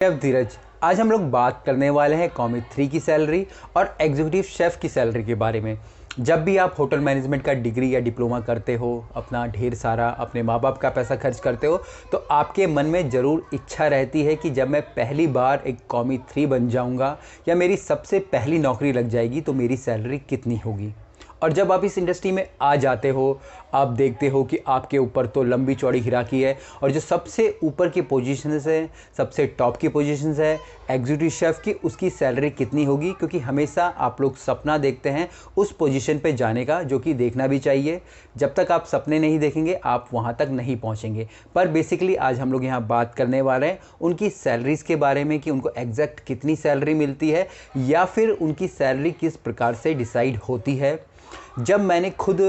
धीरज, आज हम लोग बात करने वाले हैं कॉमी 3 की सैलरी और एग्जीक्यूटिव शेफ़ की सैलरी के बारे में। जब भी आप होटल मैनेजमेंट का डिग्री या डिप्लोमा करते हो, अपना ढेर सारा अपने माँ बाप का पैसा खर्च करते हो, तो आपके मन में ज़रूर इच्छा रहती है कि जब मैं पहली बार एक कॉमी 3 बन जाऊँगा या मेरी सबसे पहली नौकरी लग जाएगी तो मेरी सैलरी कितनी होगी। और जब आप इस इंडस्ट्री में आ जाते हो, आप देखते हो कि आपके ऊपर तो लंबी चौड़ी हिराकी है और जो सबसे ऊपर की पोजीशंस है, सबसे टॉप की पोजीशंस है एग्जीक्यूटिव शेफ़ की, उसकी सैलरी कितनी होगी। क्योंकि हमेशा आप लोग सपना देखते हैं उस पोजीशन पे जाने का, जो कि देखना भी चाहिए। जब तक आप सपने नहीं देखेंगे आप वहाँ तक नहीं पहुँचेंगे। पर बेसिकली आज हम लोग यहाँ बात करने वाले हैं उनकी सैलरीज़ के बारे में कि उनको एग्जैक्ट कितनी सैलरी मिलती है या फिर उनकी सैलरी किस प्रकार से डिसाइड होती है। जब मैंने खुद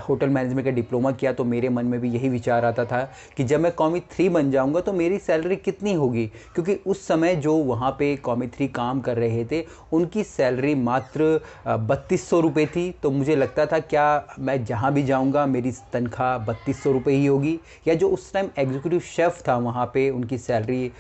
होटल मैनेजमेंट का डिप्लोमा किया तो मेरे मन में भी यही विचार आता था कि जब मैं कॉमी 3 बन जाऊंगा तो मेरी सैलरी कितनी होगी। क्योंकि उस समय जो वहाँ पे कॉमी 3 काम कर रहे थे उनकी सैलरी मात्र 3200 रुपये थी। तो मुझे लगता था क्या मैं जहाँ भी जाऊँगा मेरी तनख्वाह 3200 रुपये ही होगी। या जो उस टाइम एग्जीक्यूटिव शेफ़ था वहाँ पे उनकी सैलरी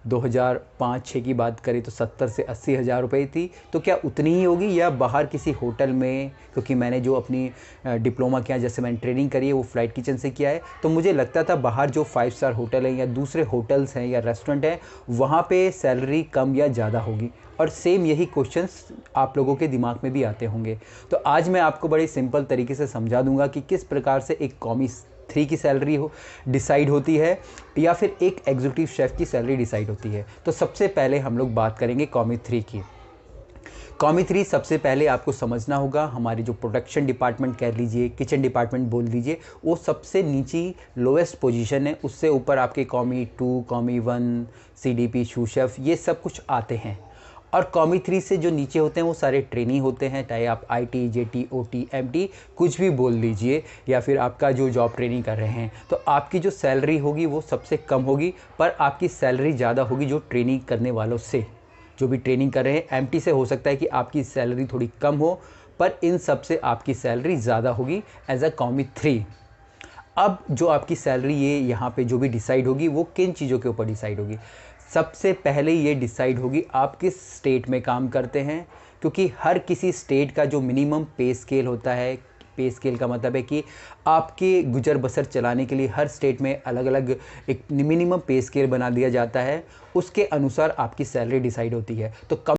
2005-06 की बात करें तो 70 से 80 हज़ार रुपये थी, तो क्या उतनी ही होगी या बाहर किसी होटल में। क्योंकि मैंने जो अपनी डिप्लोमा किया, जैसे मैंने ट्रेनिंग करी है वो फ्लाइट किचन से किया है, तो मुझे लगता था बाहर जो 5 स्टार होटल हैं या दूसरे होटल्स हैं या रेस्टोरेंट हैं वहाँ पे सैलरी कम या ज़्यादा होगी। और सेम यही क्वेश्चंस आप लोगों के दिमाग में भी आते होंगे। तो आज मैं आपको बड़े सिंपल तरीके से समझा दूंगा कि किस प्रकार से एक कॉमी 3 की सैलरी डिसाइड होती है या फिर एक एग्जीक्यूटिव शेफ़ की सैलरी डिसाइड होती है। तो सबसे पहले हम लोग बात करेंगे कॉमी 3 की। कॉमी 3 सबसे पहले आपको समझना होगा, हमारी जो प्रोडक्शन डिपार्टमेंट कह लीजिए, किचन डिपार्टमेंट बोल दीजिए, वो सबसे नीची लोएस्ट पोजीशन है। उससे ऊपर आपके कॉमी 2, कॉमी 1, CDP, शू शेफ़, ये सब कुछ आते हैं। और कॉमी 3 से जो नीचे होते हैं वो सारे ट्रेनी होते हैं, चाहे आप IT, JT, OT, MT कुछ भी बोल लीजिए, या फिर आपका जो जॉब ट्रेनिंग कर रहे हैं। तो आपकी जो सैलरी होगी वो सबसे कम होगी, पर आपकी सैलरी ज़्यादा होगी जो ट्रेनिंग करने वालों से। जो भी ट्रेनिंग कर रहे हैं MT से हो सकता है कि आपकी सैलरी थोड़ी कम हो, पर इन सब से आपकी सैलरी ज़्यादा होगी एज अ कॉमी 3। अब जो आपकी सैलरी ये यहाँ पे जो भी डिसाइड होगी वो किन चीज़ों के ऊपर डिसाइड होगी। सबसे पहले ये डिसाइड होगी आप किस स्टेट में काम करते हैं। क्योंकि हर किसी स्टेट का जो मिनिमम पे स्केल होता है, पे स्केल का मतलब है कि आपके गुजर बसर चलाने के लिए हर स्टेट में अलग अलग एक मिनिमम पे स्केल बना दिया जाता है, उसके अनुसार आपकी सैलरी डिसाइड होती है। तो कम